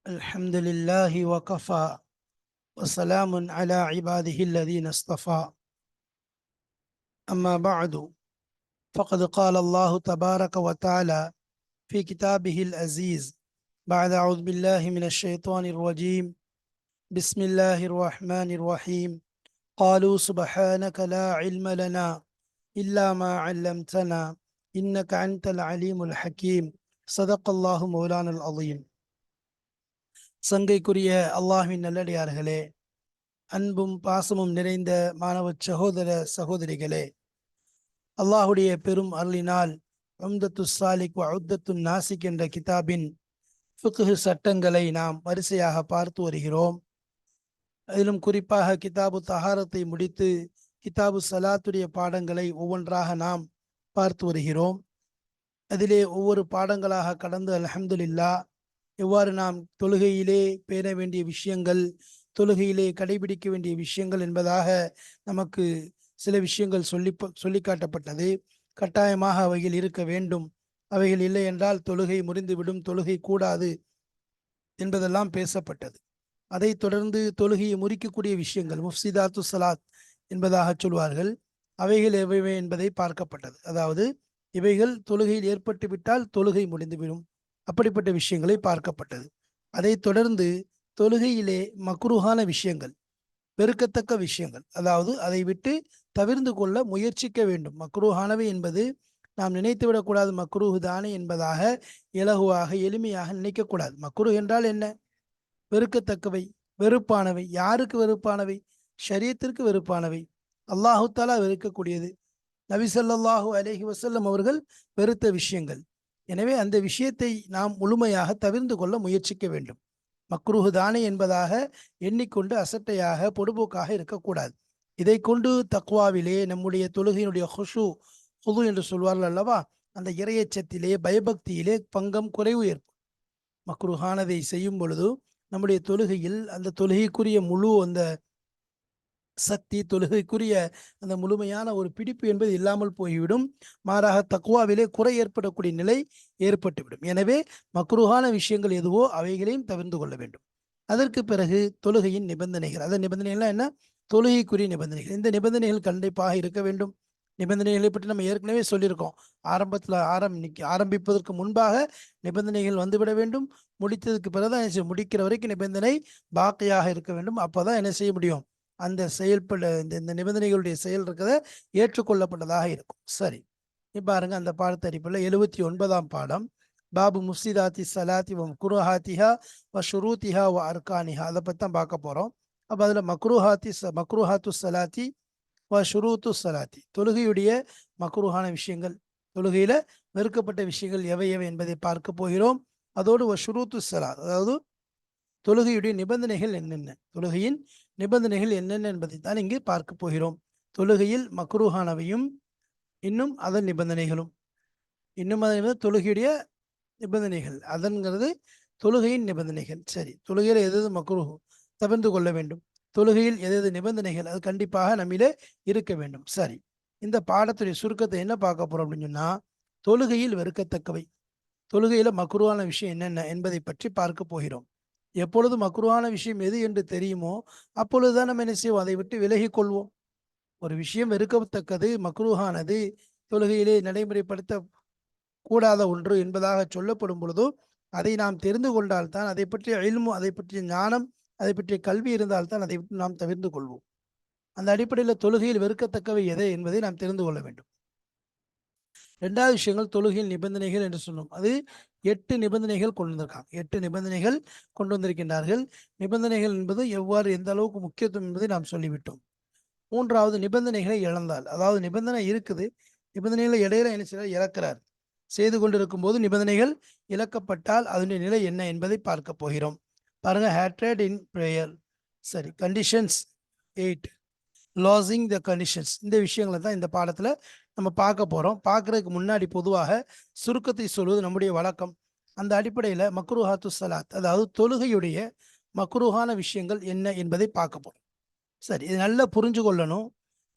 الحمد لله وكفى وسلام على عباده الذين اصطفى أما بعد فقد قال الله تبارك وتعالى في كتابه العزيز بعد أعوذ بالله من الشيطان الرجيم بسم الله الرحمن الرحيم قالوا سبحانك لا علم لنا إلا ما علمتنا إنك أنت العليم الحكيم صدق الله مولانا العظيم. சங்கைக்குரிய அல்லாஹ்வின் நல்லடியார்களே, அன்பும் பாசமும் நிறைந்த மாணவ சகோதர சகோதரிகளே, அல்லாஹுடைய பெரும் அருளினால் உம்தத்து சாலிக் வ உத்தத்து நாசிக் என்ற கிதாபின் ஃபிக்ஹ் சட்டங்களை நாம் வரிசையாக பார்த்து வருகிறோம். அதிலும் குறிப்பாக கிதாபு தஹாரத்தை முடித்து கிதாபு சலாத்துடைய பாடங்களை ஒவ்வொன்றாக நாம் பார்த்து வருகிறோம். அதிலே ஒவ்வொரு பாடங்களாக கடந்து அல்ஹம்துலில்லாஹ் எவ்வாறு நாம் தொழுகையிலே பேண வேண்டிய விஷயங்கள், தொழுகையிலே கடைபிடிக்க வேண்டிய விஷயங்கள் என்பதாக நமக்கு சில விஷயங்கள் சொல்லி காட்டப்பட்டது. கட்டாயமாக அவைகள் இருக்க வேண்டும், அவைகள் இல்லை என்றால் தொழுகை முறிந்துவிடும், தொழுகை கூடாது என்பதெல்லாம் பேசப்பட்டது. அதை தொடர்ந்து தொழுகையை முறிக்கக்கூடிய விஷயங்கள், முஃப்சிதாத்து சலாத் என்பதாக சொல்வார்கள், அவைகள் எவை என்பதை பார்க்கப்பட்டது. அதாவது இவைகள் தொழுகையில் ஏற்பட்டு விட்டால் தொழுகை முடிந்துவிடும், அப்படிப்பட்ட விஷயங்களை பார்க்கப்பட்டது. அதை தொடர்ந்து தொழுகையிலே மக்ரூஹான விஷயங்கள், வெறுக்கத்தக்க விஷயங்கள், அதாவது அதை விட்டு தவிர்ந்து கொள்ள முயற்சிக்க வேண்டும். மக்ரூஹானவை என்பது நாம் நினைத்து விடக்கூடாது மக்ரூஹ் தானே என்பதாக இலகுவாக எளிமையாக நினைக்கக்கூடாது. மக்ரூஹ் என்றால் என்ன? வெறுக்கத்தக்கவை, வெறுப்பானவை. யாருக்கு வெறுப்பானவை? ஷரியத்திற்கு வெறுப்பானவை, அல்லாஹு தாலா வெறுக்கக்கூடியது, நபி ஸல்லல்லாஹு அலைஹி வஸல்லம் அவர்கள் வெறுத்த விஷயங்கள். எனவே அந்த விஷயத்தை நாம் முழுமையாக தவிர்ந்து கொள்ள முயற்சிக்க வேண்டும். மக்ரூஹ் தானே என்பதாக எண்ணிக்கொண்டு அசட்டையாக பொடுபோக்காக இருக்கக்கூடாது. இதை கொண்டு தக்வாவிலே, நம்முடைய தொழுகையினுடைய ஹுது என்று சொல்வார்கள் அல்லவா, அந்த இறையச்சத்திலே பயபக்தியிலே பங்கம் குறைவு ஏற்படும். மக்ரூஹானதை செய்யும் பொழுது நம்முடைய தொழுகையில் அந்த தொழுகைக்குரிய முழு அந்த சக்தி, தொழுகைக்குரிய அந்த முழுமையான ஒரு பிடிப்பு என்பது இல்லாமல் போய்விடும். மாறாக தக்குவாவிலே குறை ஏற்படக்கூடிய நிலை ஏற்பட்டுவிடும். எனவே மக்ரூஹான விஷயங்கள் எதுவோ அவைகளையும் தவிர்த்து கொள்ள வேண்டும். அதற்கு பிறகு தொழுகையின் நிபந்தனைகள். அந்த நிபந்தனைகள்லாம் என்ன? தொழுகைக்குரிய நிபந்தனைகள். இந்த நிபந்தனைகள் கண்டிப்பாக இருக்க வேண்டும். நிபந்தனைகளை பற்றி நம்ம ஏற்கனவே சொல்லியிருக்கோம். ஆரம்பிப்பதற்கு முன்பாக நிபந்தனைகள் வந்துவிட வேண்டும். முடித்ததுக்கு பிறகுதான் முடிக்கிற வரைக்கும் நிபந்தனை பாக்கியாக இருக்க வேண்டும். அப்போதான் என்ன செய்ய முடியும்? அந்த செயல்பட இந்த நிபந்தனைகளுடைய செயல் இருக்கிறத ஏற்றுக்கொள்ளப்பட்டதாக இருக்கும். சரி, பாருங்க, அந்த பாடத்தடிப்பில் 79ஆம் பாடம் பாபு முஃப்சிதாத்தி சலாத்தி வ மக்ரூஹாத்திஹா வ ஷுரூத்திஹா வ அர்கானிஹா, அதை பற்றி தான் பார்க்க போகிறோம். அப்போ அதில் மக்ரூஹாத்து சலாத்தி வ ஷுரூத்து சலாத்தி, தொழுகையுடைய மக்ரூஹான விஷயங்கள், தொழுகையில் வெறுக்கப்பட்ட விஷயங்கள் எவை எவை என்பதை பார்க்க போகிறோம். அதோடு வ ஷுரூத்து சலாத், அதாவது தொழுகையுடைய நிபந்தனைகள் என்னென்ன, தொழுகையின் நிபந்தனைகள் என்னென்ன என்பதை தான் இங்கு பார்க்க போகிறோம். தொழுகையில் மக்ரூஹானவையும் இன்னும் அதன் நிபந்தனைகளும், இன்னும் அதன் தொழுகையுடைய நிபந்தனைகள், அதன்கிறது தொழுகையின் நிபந்தனைகள். சரி, தொழுகையில் எது மக்ரூஹ் தவிர்த்து கொள்ள வேண்டும், தொழுகையில் எது நிபந்தனைகள், அது கண்டிப்பாக நம்மிலே இருக்க வேண்டும். சரி, இந்த பாடத்துடைய சுருக்கத்தை என்ன பார்க்க போறோம் அப்படின்னு சொன்னா, தொழுகையில் வெறுக்கத்தக்கவை, தொழுகையில மக்ரூஹான விஷயம் என்னென்ன என்பதை பற்றி பார்க்க போகிறோம். எப்பொழுது மக்ரூஹான விஷயம் எது என்று தெரியுமோ அப்பொழுதுதான் நம்ம என்ன செய்வோம்? அதை விட்டு விலகி கொள்வோம். ஒரு விஷயம் வெறுக்கத்தக்கது, மக்ரூஹானது, தொழுகையிலே நடைமுறைப்படுத்த கூடாத ஒன்று என்பதாக சொல்லப்படும் பொழுதோ அதை நாம் தெரிந்து கொண்டால்தான், அதை பற்றிய இல்மு, அதை பற்றிய ஞானம், அதை பற்றிய கல்வி இருந்தால்தான் அதை விட்டு நாம் தவிர்த்து கொள்வோம். அந்த அடிப்படையில் தொழுகையில் வெறுக்கத்தக்கவை எது என்பதை நாம் தெரிந்து கொள்ள வேண்டும். ரெண்டாவது விஷயங்கள் தொழுகையில் நிபந்தனைகள் என்று சொன்னோம். அது 8 நிபந்தனைகள் கொண்டு வந்திருக்காங்க. 8 நிபந்தனைகள் கொண்டு வந்திருக்கின்றார்கள். நிபந்தனைகள் என்பது எவ்வாறு, எந்த அளவுக்கு முக்கியத்துவம் என்பதை நாம் சொல்லிவிட்டோம். மூன்றாவது, நிபந்தனைகளை இழந்தால், அதாவது நிபந்தனை இருக்குது, நிபந்தனைகளை இடையில என்ன செய்யறார்? இழக்கிறார். செய்து கொண்டிருக்கும் போது நிபந்தனைகள் இழக்கப்பட்டால் அதனுடைய நிலை என்ன என்பதை பார்க்க போகிறோம். பாருங்க, ஹேட்ரட் இன் பிரேயர். சரி, கண்டிஷன்ஸ் 8, லாசிங் த கண்டிஷன்ஸ், இந்த விஷயங்களை தான் இந்த பாடத்துல நம்ம பார்க்க போறோம். பார்க்கறதுக்கு முன்னாடி பொதுவாக சுருக்கத்தை சொல்வது நம்முடைய வழக்கம். அந்த அடிப்படையில் மக்ரூஹாத்து சலாத், அதாவது தொழுகையுடைய மக்ரூஹான விஷயங்கள் என்ன என்பதை பார்க்க போறோம். சரி, இது நல்லா புரிஞ்சு கொள்ளணும்.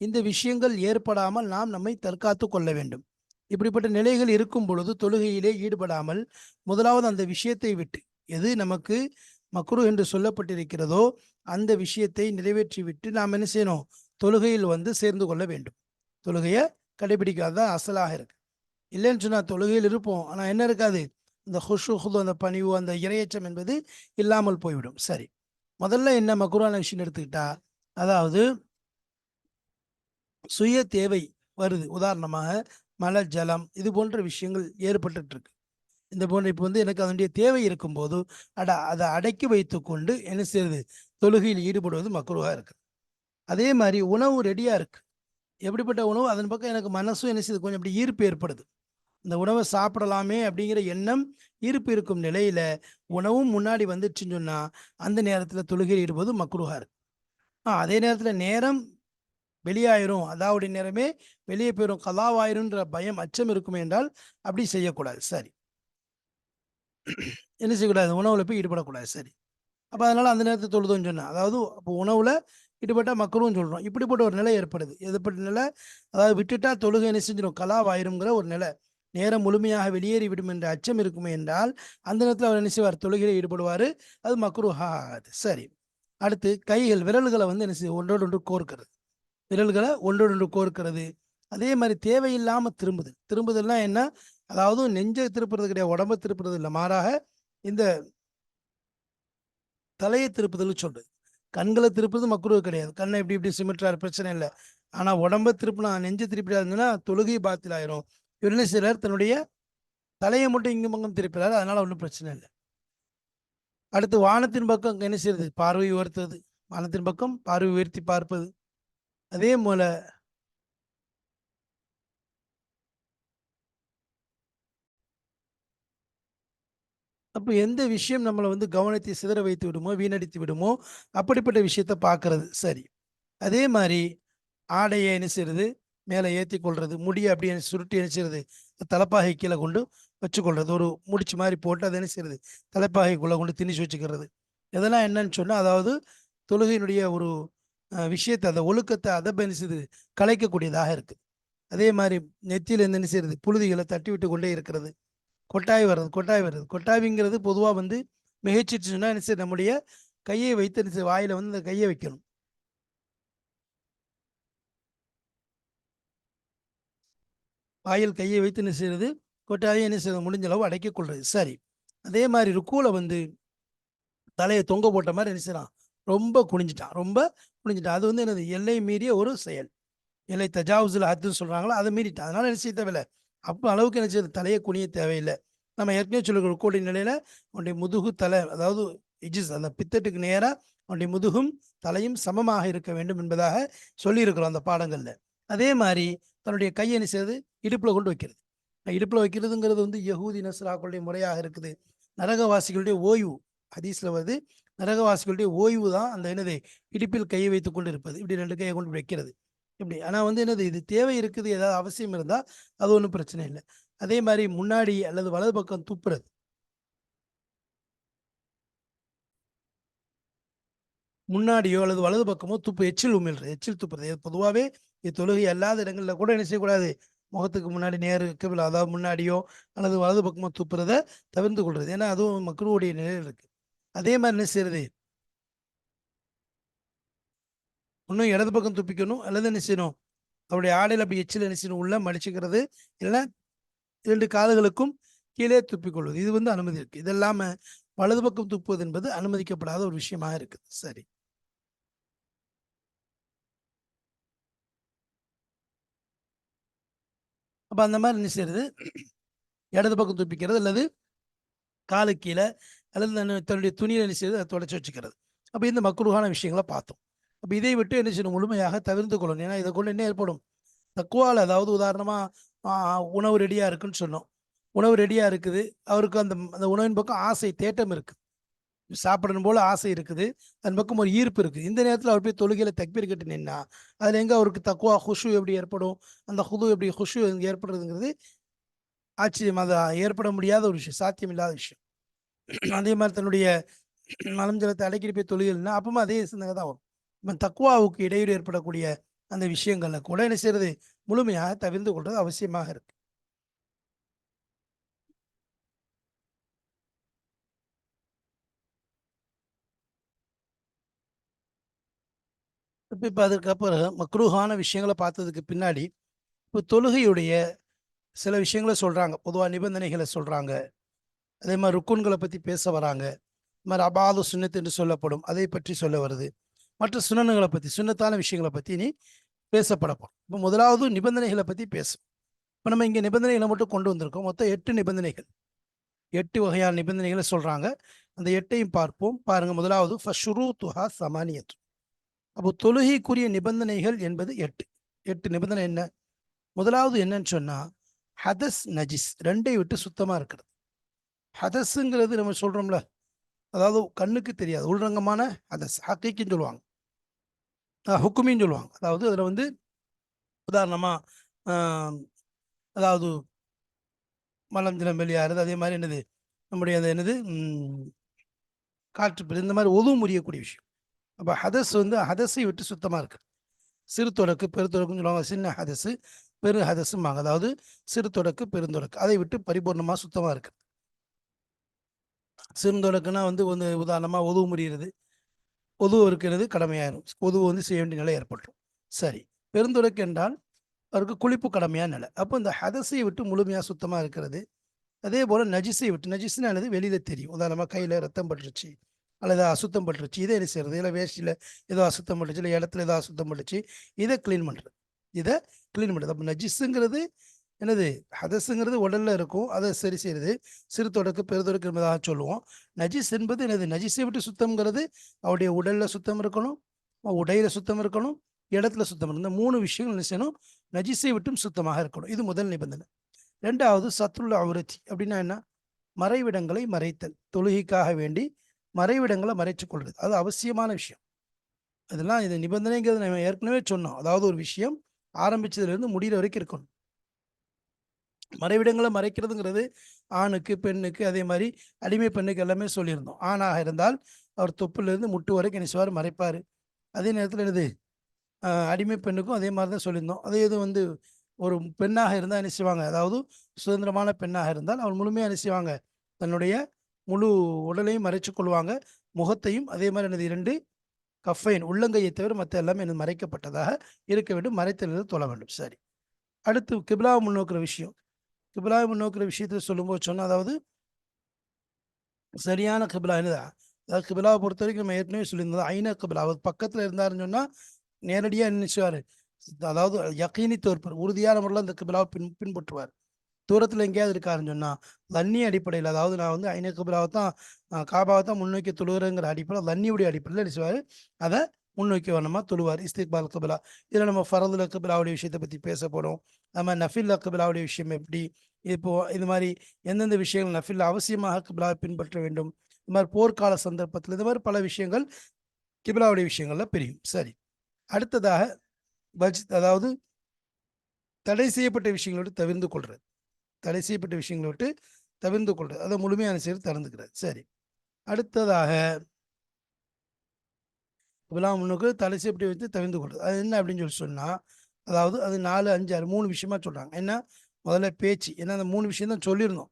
இந்த விஷயங்கள் ஏற்படாமல் நாம் நம்மை தற்காத்து கொள்ள வேண்டும். இப்படிப்பட்ட நிலைகள் இருக்கும் பொழுது தொழுகையிலே ஈடுபடாமல் முதலாவது அந்த விஷயத்தை விட்டு, எது நமக்கு மக்ரூ என்று சொல்லப்பட்டிருக்கிறதோ அந்த விஷயத்தை நிறைவேற்றிவிட்டு நாம் என்ன செய்யணும், தொழுகையில் வந்து சேர்ந்து கொள்ள வேண்டும். தொழுகையை கடைபிடிக்காதான் அசலாக இருக்கு. இல்லைன்னு சொன்னா தொழுகையில் இருப்போம், ஆனா என்ன இருக்காது, இந்த ஹுஷு ஹுது, அந்த பணிவு, அந்த இரையச்சம் என்பது இல்லாமல் போய்விடும். சரி, முதல்ல என்ன மக்ரூவான விஷயம் எடுத்துக்கிட்டா, அதாவது சுய தேவை வருது. உதாரணமாக மழை ஜலம் இது போன்ற விஷயங்கள் ஏற்பட்டுட்டு இருக்கு. இந்த போன்ற இப்போ வந்து எனக்கு அதனுடைய தேவை இருக்கும்போது அதை அடக்கி வைத்து கொண்டு என்ன செய்யுது, தொழுகையில் ஈடுபடுவது மக்ரூவா இருக்கு. அதே மாதிரி உணவு ரெடியா இருக்கு, எப்படிப்பட்ட உணவு, அதன் பக்கம் எனக்கு மனசும் என்ன செய்யுது, கொஞ்சம் அப்படி ஈர்ப்பு ஏற்படுது, இந்த உணவை சாப்பிடலாமே அப்படிங்கிற எண்ணம் ஈர்ப்பு இருக்கும் நிலையில உணவும் முன்னாடி வந்துச்சுன்னு சொன்னா அந்த நேரத்தில் தொழுகையில் ஈடுபடுவது மக்ரூஹா இருக்கு. அதே நேரத்தில் நேரம் வெளியாயிரும், அதாவது நேரமே வெளியே போயிடும், கலாவாயிருன்ற பயம் அச்சம் இருக்குமே என்றால் அப்படி செய்யக்கூடாது. சரி, என்ன செய்யக்கூடாது, உணவுல போய் ஈடுபடக்கூடாது. சரி, அப்போ அதனால அந்த நேரத்தை தொழுதுன்னு சொன்னா, அதாவது அப்போ உணவுல ஈடுபட்டா மக்ரூன்னு சொல்றோம். இப்படிப்பட்ட ஒரு நிலை ஏற்படுது. எதுப்பட்ட நிலை, அதாவது விட்டுட்டா தொழுகை என்ன செஞ்சிடும், கலாவாயிருங்கிற ஒரு நிலை, நேரம் முழுமையாக வெளியேறி விடும் என்ற அச்சம் இருக்குமே என்றால் அந்த நேரத்தில் அவர் என்ன செய்வார், தொழுகையில் ஈடுபடுவார், அது மக்ரூஹா ஆகாது. சரி, அடுத்து கைகள் விரல்களை வந்து என்ன செய்யும், ஒன்றோடு ஒன்று கோர்க்கிறது, விரல்களை ஒன்றோடு ஒன்று கோர்க்கிறது. அதே மாதிரி தேவையில்லாம திரும்புதல்னா என்ன, அதாவது நெஞ்சை திருப்புறது கிடையாது, உடம்பை திருப்புறது இல்லை, மாறாக இந்த தலையை திருப்புதல் சொல்றது. கண்களை திருப்புறது மக்ரூஹ் கிடையாது, கண்ணை இப்படி இப்படி சிமிட்டாரு பிரச்சனை இல்லை. ஆனா உடம்பை திருப்பினா, நெஞ்சு திருப்பிடாதுன்னா தொழுகை பாத்தில் ஆயிரும். இவர் என்ன செய்றார், தன்னுடைய தலையை மட்டும் இங்கும் பக்கம் திருப்பிறாரு, அதனால ஒன்றும் பிரச்சனை இல்லை. அடுத்து வானத்தின் பக்கம் என்ன செய்யறது, பார்வை உயர்த்துவது, வானத்தின் பக்கம் பார்வை உயர்த்தி பார்ப்பது. அதே போல அப்போ எந்த விஷயம் நம்மளை வந்து கவனத்தை சிதற வைத்து விடுமோ, வீணடித்து விடுமோ, அப்படிப்பட்ட விஷயத்த பார்க்கறது. சரி, அதே மாதிரி ஆடையை என்ன செய்யறது, மேலே ஏற்றி கொள்றது, முடியை அப்படியே சுருட்டி என்ன செய்யறது, தலைப்பாகை கீழே கொண்டு வச்சுக்கொள்றது, ஒரு முடிச்சு மாதிரி போட்டு அதை என்ன செய்யறது, தலைப்பாகைக்குள்ளே கொண்டு திணிச்சு வச்சுக்கிறது. இதெல்லாம் என்னன்னு சொன்னால், அதாவது தொழுகையினுடைய ஒரு விஷயத்தை, அந்த ஒழுக்கத்தை அதை என்ன செய்யுது, கலைக்கக்கூடியதாக இருக்குது. அதே மாதிரி நெத்தியில் என்ன செய்யறது, புழுதிகளை தட்டி விட்டு கொண்டே இருக்கிறது, கொட்டாவிங்கிறது பொதுவாக வந்து மிகைச்சிட்டுன்னா என்ன செய்ய, நம்முடைய கையை வைத்து என்ன செய்ய, வாயில வந்து இந்த கையை வைக்கணும், வாயில் கையை வைத்து என்ன செய்யறது, கொட்டாயை என்ன செய்யறது, முடிஞ்ச அளவு அடக்கிக் கொள்றது. சரி, அதே மாதிரி ருக்கூல வந்து தலையை தொங்க போட்ட மாதிரி என்ன செய்யறான், ரொம்ப குனிஞ்சிட்டான், அது வந்து என்னது, எல்லை மீறிய ஒரு செயல், எல்லை தஜாவுசுல் ஹத்துன்னு சொல்றாங்களோ அதை மீறிட்டான், அதனால என்ன செய்ய தேவையில்லை, அப்போ அளவுக்கு என்ன செய்யுது, தலையை குனிய தேவையில்லை. நம்ம ஏற்கனவே சொல்லிருக்கிற ருக்கூடைய நிலையில அவனுடைய முதுகு தலை, அதாவது இஜிஸ் அந்த பித்தட்டுக்கு நேராக அவனுடைய முதுகும் தலையும் சமமாக இருக்க வேண்டும் என்பதாக சொல்லியிருக்கிறோம் அந்த பாடங்கள்ல. அதே மாதிரி தன்னுடைய கையை என்ன செய்யுது, இடுப்புல கொண்டு வைக்கிறது. இடுப்புல வைக்கிறதுங்கிறது வந்து யகூதி நஸ்ராக்களுடைய முறையாக இருக்குது. நரகவாசிகளுடைய ஓய்வு ஹதீஸ்ல வருது, நரகவாசிகளுடைய ஓய்வு தான் அந்த என்னது, இடுப்பில் கையை வைத்துக் கொண்டு இருப்பது, இப்படி ரெண்டு கையை கொண்டு வைக்கிறது இப்படி. ஆனா வந்து என்னது, இது தேவை இருக்குது, ஏதாவது அவசியம் இருந்தா அது ஒன்றும் பிரச்சனை இல்லை. அதே மாதிரி முன்னாடி அல்லது வலது பக்கம் துப்புறது, முன்னாடியோ அல்லது வலது பக்கமோ எச்சில் உமிழ்றது, எச்சில் துப்புறது, இது பொதுவாகவே இது தொழுகை அல்லாத இடங்களில் கூட என்ன செய்யக்கூடாது, முகத்துக்கு முன்னாடி நேரு கிபிலா, அதாவது முன்னாடியோ அல்லது வலது பக்கமோ துப்புறத தவிர்த்து கொள்றது, ஏன்னா அதுவும் மக்ரூவுடைய நிலையில் இருக்கு. அதே மாதிரி என்ன செய்யறது, இன்னும் இடது பக்கம் துப்பிக்கணும், அல்லது என்ன செய்யணும், அவருடைய ஆடையில் அப்படி எச்சில் என்ன செய்யணும், உள்ள மடிச்சுக்கிறது, இல்லைன்னா இரண்டு காதுகளுக்கும் கீழே துப்பிக்கொள்வது, இது வந்து அனுமதி இருக்கு. இது இல்லாம வலது பக்கம் துப்புவது என்பது அனுமதிக்கப்படாத ஒரு விஷயமாக இருக்குது. சரி, அப்ப அந்த மாதிரி என்ன செய்யறது, இடது பக்கம் துப்பிக்கிறது, அல்லது காலு கீழே, அல்லது தன்னுடைய துணியில் என்ன செய்யறது, அதை தொடச்சி வச்சுக்கிறது. அப்போ இந்த மக்ரூஹான விஷயங்களை பார்த்தோம். அப்போ இதை விட்டு என்ன செய்யணும், முழுமையாக தவிர்த்து கொள்ளணும். ஏன்னா இதை கொண்டு என்ன ஏற்படும், தக்குவால், அதாவது உதாரணமா உணவு ரெடியா இருக்குன்னு சொன்னோம், உணவு ரெடியா இருக்குது, அவருக்கு அந்த அந்த உணவின் பக்கம் ஆசை தேட்டம் இருக்கு, சாப்பிடணும் போல ஆசை இருக்குது, அதன் பக்கம் ஒரு ஈர்ப்பு இருக்குது. இந்த நேரத்தில் அவர் போய் தொழுகையில தக்பீர் கட்டு நின்னா அதில் எங்க அவருக்கு தக்குவா ஹுஷு எப்படி ஏற்படும், அந்த ஹுது எப்படி ஹுஷு ஏற்படுறதுங்கிறது ஆச்சரியம், அது ஏற்பட முடியாத ஒரு விஷயம், சாத்தியம் இல்லாத விஷயம். அதே மாதிரி தன்னுடைய மலம் ஜலத்தை அடக்கிட்டு போய் தொழுகைன்னா அப்பவும் அதே சிந்தனை தான் வரும். நம்ம தக்குவாவுக்கு இடையூறு ஏற்படக்கூடிய அந்த விஷயங்கள்ல கூட என்ன செய்யறது, முழுமையாக தவிர்த்து கொள்வது அவசியமாக இருக்கு. இப்போ அதுக்கப்புறம் மக்ரூஹான விஷயங்களை பார்த்ததுக்கு பின்னாடி இப்போ தொழுகையுடைய சில விஷயங்களை சொல்றாங்க, பொதுவாக நிபந்தனைகளை சொல்றாங்க. அதே மாதிரி ருக்குன்களை பத்தி பேச வராங்க. இது மாதிரி அபாது சுன்னத் என்று சொல்லப்படும் அதை பற்றி சொல்ல வருது. மற்ற சுனன்களை பத்தி, சுன்னத்தான விஷயங்களை பத்தி நீ பேசப்படப்போம். இப்போ முதலாவது நிபந்தனைகளை பத்தி பேசும். இப்போ நம்ம இங்கே நிபந்தனைகளை மட்டும் கொண்டு வந்திருக்கோம். மொத்தம் 8 நிபந்தனைகள், 8 வகையான நிபந்தனைகளை சொல்றாங்க. அந்த 8ஐயும் பார்ப்போம். பாருங்க, முதலாவது ஃபஷ்ரூத்துஹா சமானியத். அப்போ தொழுகைக்குரிய நிபந்தனைகள் என்பது 8. 8 நிபந்தனை என்ன? முதலாவது என்னன்னு சொன்னா ஹதஸ் நஜிஸ், ரெண்டை விட்டு சுத்தமா இருக்கிறது. ஹதஸுங்கிறது நம்ம சொல்றோம்ல, அதாவது கண்ணுக்கு தெரியாது உள்ரங்கமான ஹதஸ், ஹக்கீக்கின்னு சொல்லுவாங்க, ஹுக்குமின்னு சொல்லுவாங்க. அதாவது அதுல வந்து உதாரணமா அதாவது மலம் தினம் வெளியாகிறது, அதே மாதிரி என்னது நம்முடைய அந்த என்னது காற்று, இந்த மாதிரி உதவு முறியக்கூடிய விஷயம். அப்போ ஹதஸ் வந்து ஹதஸை விட்டு சுத்தமாக இருக்கு. சிறு தொடக்கு பெருந்தொடக்குன்னு சொல்லுவாங்க. சின்ன ஹதஸு பெரு ஹதஸும்பாங்க. அதாவது சிறு தொடக்கு பெருந்தொடக்கு, அதை விட்டு பரிபூர்ணமாக சுத்தமாக இருக்கு. சிறுந்தொடக்குன்னா வந்து உதாரணமாக உதவு முறிகிறது, உதவு இருக்கிறது கடமையாயிரும், உதவு வந்து செய்ய வேண்டிய நிலை ஏற்பட்டுரும். சரி, பெருந்தொடக்கு என்றால் அவருக்கு குளிப்பு கடமையான நிலை. அப்போ இந்த ஹதஸை விட்டு முழுமையாக சுத்தமாக இருக்கிறது. அதே போல் நஜிஸை விட்டு, நஜிஸ்னா என்னது வெளியில தெரியும். உதாரணமாக கையில் ரத்தம் பட்டுருச்சு அல்லது அசுத்தம் பட்டுருச்சு, இதை என்ன செய்யறது? இல்லை வேஷ்டியில் ஏதோ அசுத்தம் பட்டுச்சு, இல்லை இடத்துல ஏதோ அசுத்தம் பட்டுச்சு, இதை க்ளீன் பண்ணுறது, இதை க்ளீன் பண்ணுறது. அப்போ நஜிஸுங்கிறது என்னது? ஹதஸுங்கிறது உடல்ல இருக்கும், அதை சரி செய்யறது. சிறு தொடக்கு பெருதொடக்கு என்பதாக சொல்லுவோம். நஜிஸ் என்பது என்னது? நஜிஸை விட்டு சுத்தம்ங்கிறது அவருடைய உடல்ல சுத்தம் இருக்கணும், உடையில சுத்தம் இருக்கணும், இடத்துல சுத்தம் இருக்கணும். இந்த 3 விஷயங்கள் என்ன செய்யணும்? நஜிஸை விட்டும் சுத்தமாக இருக்கணும். இது முதல் நிபந்தனை. ரெண்டாவது சத்ருல் அவுரத்தி அப்படின்னா என்ன? மறைவிடங்களை மறைத்தல். தொழுகைக்காக வேண்டி மறைவிடங்களை மறைச்சு கொள்வது, அது அவசியமான விஷயம். அதெல்லாம் இது நிபந்தனைங்கிறது நம்ம ஏற்கனவே சொன்னோம். அதாவது ஒரு விஷயம் ஆரம்பிச்சதுல இருந்து முடிகிற வரைக்கும் இருக்கணும். மறைவிடங்களை மறைக்கிறதுங்கிறது ஆணுக்கு பெண்ணுக்கு, அதே மாதிரி அடிமை பெண்ணுக்கு எல்லாமே சொல்லியிருந்தோம். ஆணாக இருந்தால் அவர் தொப்புலேருந்து முட்டு வரைக்கும் நினைச்சுவார் மறைப்பார். அதே நேரத்தில் என்னது அடிமை பெண்ணுக்கும் அதே மாதிரி தான் சொல்லியிருந்தோம். அதே இது வந்து ஒரு பெண்ணாக இருந்தால் என்ன செய்வாங்க? அதாவது சுதந்திரமான பெண்ணாக இருந்தால் அவள் முழுமையாக என்ன செய்வாங்க? தன்னுடைய முழு உடலையும் மறைச்சு கொள்வாங்க, முகத்தையும். அதே மாதிரி எனது 2 கஃபைன், உள்ளங்கையை தவிர மற்ற எல்லாமே எனது மறைக்கப்பட்டதாக இருக்க வேண்டும். மறைத்தலிருந்து தொழ வேண்டும். சரி, அடுத்து கிபிலாவை முன்னோக்குற விஷயம். கிபிலாவை முன்னோக்குற விஷயத்தை சொல்லும்போது சொன்னால், அதாவது சரியான கிபிலா என்னதா? அதாவது கிபிலாவை பொறுத்த வரைக்கும் நம்ம ஏற்கனவே சொல்லியிருந்தோம், ஐன கிபிலா அவர் பக்கத்தில் இருந்தாருன்னு சொன்னால் நேரடியாக நினைச்சுவார். அதாவது யக்கீனி தோற்பர், உறுதியான முறையில் அந்த கிபிலாவை பின்பற்றுவார். தூரத்தில் எங்கேயாவது இருக்காருன்னு சொன்னால் லன்னி அடிப்படையில், அதாவது நான் வந்து ஐன கிபிலாவை தான் காபாவை தான் முன்னோக்கி தொழுகிறேங்கிற அடிப்படையில், லன்னியுடைய அடிப்படையில் நினைச்சுவார், அதை முன்னோக்கி வரணுமா தொழுவார். இஸ்திக்பால் கிபிலா, இதில் நம்ம ஃபரதுல் கிபிலாவுடைய விஷயத்தை பற்றி பேச போகிறோம். நம்ம நஃபில் கிபிலாவுடைய விஷயம் எப்படி, இப்போ இது மாதிரி எந்தெந்த விஷயங்கள் நஃபில் அவசியமாக கிபிலாவை பின்பற்ற வேண்டும், இது மாதிரி போர்க்கால சந்தர்ப்பத்தில், இது மாதிரி பல விஷயங்கள் கிபிலாவுடைய விஷயங்கள்ல பிரியும். சரி, அடுத்ததாக அதாவது தடை செய்யப்பட்ட விஷயங்களை விட்டு தவிர்ந்து கொள்றது. தடை செய்யப்பட்ட விஷயங்களை விட்டு தவிர்ந்து கொள்றது, அதை முழுமையான செய்து திறந்துக்கிறது. சரி, அடுத்ததாக கிபிலா முன்னுக்கு தடை செய்யப்பட்ட வைத்து தவிர்ந்து கொள்றது, அது என்ன அப்படின்னு சொன்னா, அதாவது அது 4, 5, 6 3 விஷயமா சொல்றாங்க. என்ன? முதல்ல பேச்சு. ஏன்னா அந்த 3 விஷயம் தான் சொல்லியிருந்தோம்.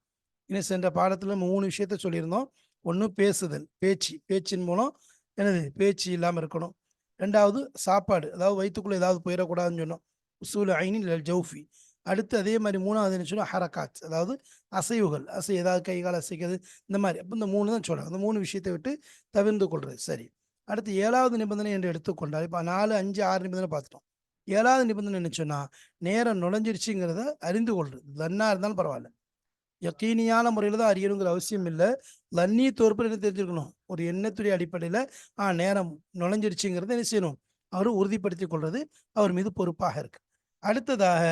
இன்னும் சென்ற பாடத்தில் நம்ம 3 விஷயத்த சொல்லியிருந்தோம். ஒன்று பேசுதல், பேச்சு, பேச்சின் மூலம் என்னது? பேச்சு இல்லாமல் இருக்கணும். ரெண்டாவது சாப்பாடு, அதாவது வயிற்றுக்குள்ளே ஏதாவது போயிடக்கூடாதுன்னு சொன்னோம். உசூல் ஐனின் ஜவுஃபி. அடுத்து அதே மாதிரி 3வது என்ன சொன்னால் ஹரக்காத், அதாவது அசைவுகள், ஏதாவது கை கால் அசைக்கிறது, இந்த மாதிரி. அப்போ இந்த 3 தான் சொல்கிறாங்க. அந்த 3 விஷயத்தை விட்டு தவிர்ந்து கொள்வது. சரி, அடுத்து 7வது நிபந்தனை என்று எடுத்துக்கொண்டால், இப்போ 4, 5, 6 நிபந்தனை பார்த்துட்டோம். 7வது நிபந்தனை என்ன சொன்னால், நேரம் நுழைஞ்சிருச்சுங்கிறத அறிந்து கொள்வது. லன்னா இருந்தாலும் பரவாயில்ல, யக்கீனியான முறையில் தான் அறியணுங்கிற அவசியம் இல்லை. லன்னி தோற்பு என்ன தெரிஞ்சுக்கணும்? ஒரு எண்ணத்துடைய அடிப்படையில் நேரம் நுழைஞ்சிருச்சுங்கிறத என்ன செய்யணும்? அவர் உறுதிப்படுத்தி கொள்வது அவர் மீது பொறுப்பாக இருக்கு. அடுத்ததாக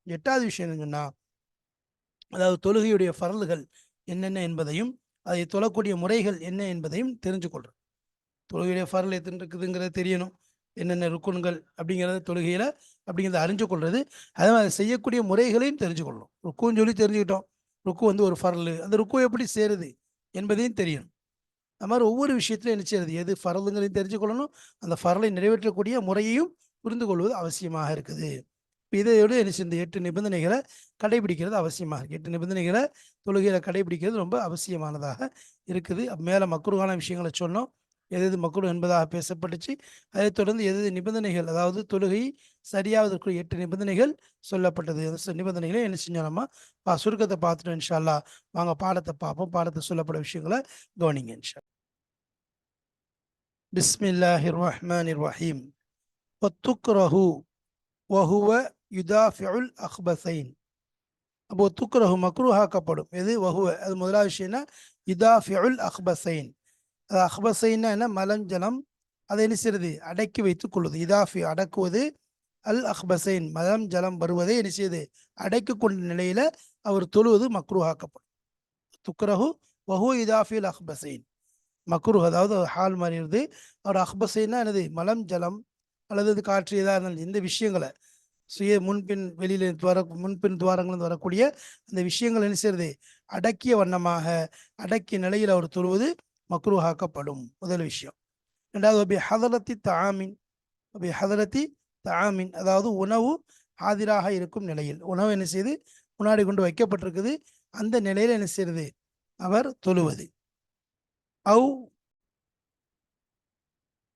8வது விஷயம் என்னன்னா, அதாவது தொழுகையுடைய ஃபரல்கள் என்னென்ன என்பதையும், அதை தொழக்கூடிய முறைகள் என்ன என்பதையும் தெரிஞ்சு கொள்றது. தொழுகையுடைய ஃபரல் எத்தனை இருக்குதுங்கிறத தெரியணும், என்னென்ன ருக்குன்கள் அப்படிங்கிறத தொழுகையில் அப்படிங்கிறத அறிஞ்சு கொள்வது. அதே மாதிரி செய்யக்கூடிய முறைகளையும் தெரிஞ்சு கொள்ளணும். ருக்குன்னு சொல்லி தெரிஞ்சுக்கிட்டோம், ருக்கு வந்து ஒரு ஃபரல், அந்த ருக்கு எப்படி சேருது என்பதையும் தெரியணும். அது மாதிரி ஒவ்வொரு விஷயத்திலும் என்ன செய்யறது? எது ஃபரலுங்கிறதையும் தெரிஞ்சு கொள்ளணும், அந்த ஃபரலை நிறைவேற்றக்கூடிய முறையையும் புரிந்து கொள்வது அவசியமாக இருக்குது. இதையோடு என்ன இந்த 8 நிபந்தனைகளை கடைபிடிக்கிறது அவசியமாக இருக்குது. 8 நிபந்தனைகளை தொழுகையில் கடைபிடிக்கிறது ரொம்ப அவசியமானதாக இருக்குது. மேலே மக்ரூஹான விஷயங்களை சொன்னோம். எது எது மக்ரூஹ் என்பதாக பேசப்பட்டுச்சு. அதைத் தொடர்ந்து எது நிபந்தனைகள், அதாவது தொழுகை சரியாவதற்குரிய 8 நிபந்தனைகள் சொல்லப்பட்டது. நிபந்தனைகளை என்ன செஞ்சோம் நம்ம சுருக்கத்தை பார்த்துட்டோம். இன்ஷா அல்லாஹ் வாங்க பாடத்தை பார்ப்போம். பாடத்தை சொல்லப்பட விஷயங்களை கவனிங்க இன்ஷா. பிஸ்மில்லாஹிர் ரஹ்மானிர் ரஹீம். வத்துக்ரஹு வஹுவ யுதாஃபிஉல் அக்பஸைன். அப்போ துக்ரஹு மக்ரூஹாக்கப்படும் எது வஹுவ, அது முதலாவது விஷயம்னா யுதாஃபிஉல் அக்பஸைன். அது அக்பஸைன்னா என்ன, மலஞ்சலம் அதை என்ன செய்யறது, அடக்கி வைத்துக் கொள்வது. இதாஃபி அடக்குவது, அல் அக்பஸைன் மலம் ஜலம் வருவதை என்ன செய்யுது, அடக்கி கொண்ட நிலையில அவர் தொழுவது மக்ரூஹாக்கப்படும். துக்ரஹு வஹு இதாஃபில் அக்பஸைன். மக்ரூஹ் அதாவது ஹால் மாறிடுது. அவர் அக்பஸைன்னா என்னது, மலம் ஜலம் அல்லது காற்று ஏதாவது இருந்தாலும் இந்த விஷயங்களை சுய முன்பின் வெளியில முன்பின் துவாரங்கள் வரக்கூடிய அந்த விஷயங்கள் என்ன செய்யறது, அடக்கிய வண்ணமாக அடக்கிய நிலையில் அவர் தொழுவது மக்ரூஹாக்கப்படும். முதல் விஷயம். இரண்டாவது ஹதரத்தி தாமின். ஹதரத்தி தாமின் அதாவது உணவு ஆதிராக இருக்கும் நிலையில், உணவு என்ன செய்து முன்னாடி கொண்டு வைக்கப்பட்டிருக்குது, அந்த நிலையில என்ன செய்யறது அவர் தொழுவது. அவு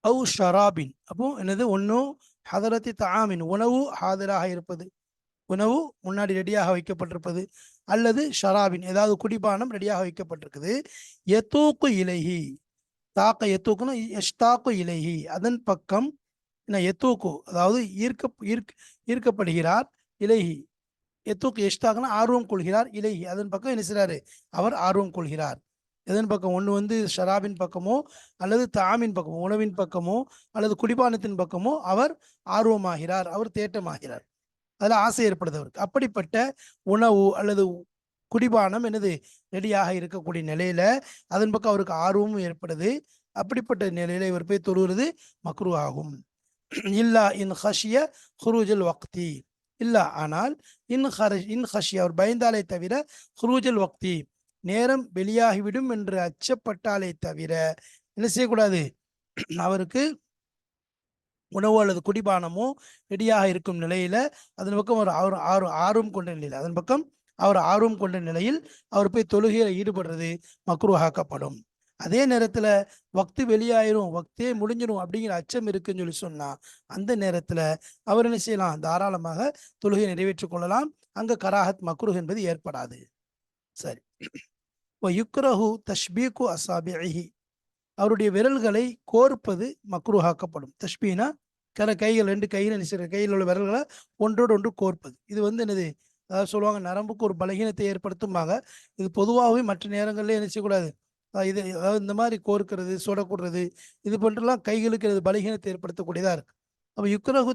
அவு ஷராபின். அப்போ என்னது, ஒன்னும் ஹதரத்தி தாமின் உணவு ஹாதிராக இருப்பது, உணவு முன்னாடி ரெடியாக வைக்கப்பட்டிருப்பது, அல்லது ஷராபின் ஏதாவது குடிபானம் ரெடியாக வைக்கப்பட்டிருக்குது. எத்தூக்கு இலகி தாக்க, எத்தூக்குன்னு எஷ்தாக்கு இலகி அதன் பக்கம் எத்தூக்கு அதாவது ஈர்க்கப்படுகிறார். இலகி எத்தூக்கு எஷ்தாக்குன்னா ஆர்வம் கொள்கிறார். இலகி அதன் பக்கம் என்ன செய்றாரு, அவர் ஆர்வம் கொள்கிறார். எதன் பக்கம், ஒன்று ஷராபின் பக்கமோ அல்லது தாமின் பக்கமோ உணவின் பக்கமோ அல்லது குடிபானத்தின் பக்கமோ அவர் ஆர்வமாகிறார், அவர் தேட்டமாகிறார், அதில் ஆசை ஏற்படுது அவருக்கு. அப்படிப்பட்ட உணவு அல்லது குடிபானம் என்னது ரெடியாக இருக்கக்கூடிய நிலையில அதன் பக்கம் அவருக்கு ஆர்வமும் ஏற்படுது. அப்படிப்பட்ட நிலையில இவர் போய் தொழுகிறது மக்ரூ ஆகும். இல்லா இன் ஹஷிய ஹுரூஜல் வக்தி. இல்லா ஆனால் இன் ஹஷியா அவர் பயந்தாலே தவிர, ஹுரூஜல் வக்தி நேரம் வெளியாகிவிடும் என்று அச்சப்பட்டாலே தவிர என்ன செய்யக்கூடாது, அவருக்கு உணவோ அல்லது குடிபானமோ ரெடியாக இருக்கும் நிலையில அதன் பக்கம் அவர் ஆர்வம் கொண்ட நிலையில் அதன் பக்கம் அவர் ஆர்வம் கொண்ட நிலையில் அவர் போய் தொழுகையில ஈடுபடுறது மக்ரூஹாக்கப்படும். அதே நேரத்துல வக்து வெளியாயிரும், வக்தே முடிஞ்சிடும் அப்படிங்கிற அச்சம் இருக்குன்னு சொல்லி சொன்னா அந்த நேரத்துல அவர் என்ன செய்யலாம், தாராளமாக தொழுகையை நிறைவேற்றிக் கொள்ளலாம். அங்க கராஹத் மக்ரூஹ் என்பது ஏற்படாது. சரி. யுக்ரஹு தஷ்பீகு அசாபிஹி. அவருடைய விரல்களை கோர்ப்பது மக்ரூஹாக்கப்படும். தஷ்பீனா கைகள், 2 கையில் கையில் உள்ள விரல்களை ஒன்றோடு ஒன்று கோர்ப்பது. இது என்னது, அதாவது சொல்லுவாங்க நரம்புக்கு ஒரு பலகீனத்தை ஏற்படுத்தும்பாங்க. இது பொதுவாகவே மற்ற நேரங்களில் என்ன செய்யக்கூடாது, இது அதாவது இந்த மாதிரி கோர்க்கிறது சுடக்கூடுறது இது போன்றெல்லாம் கைகளுக்கு இது பலகீனத்தை ஏற்படுத்தக்கூடியதா இருக்கு. அப்போ யுக்ரஹு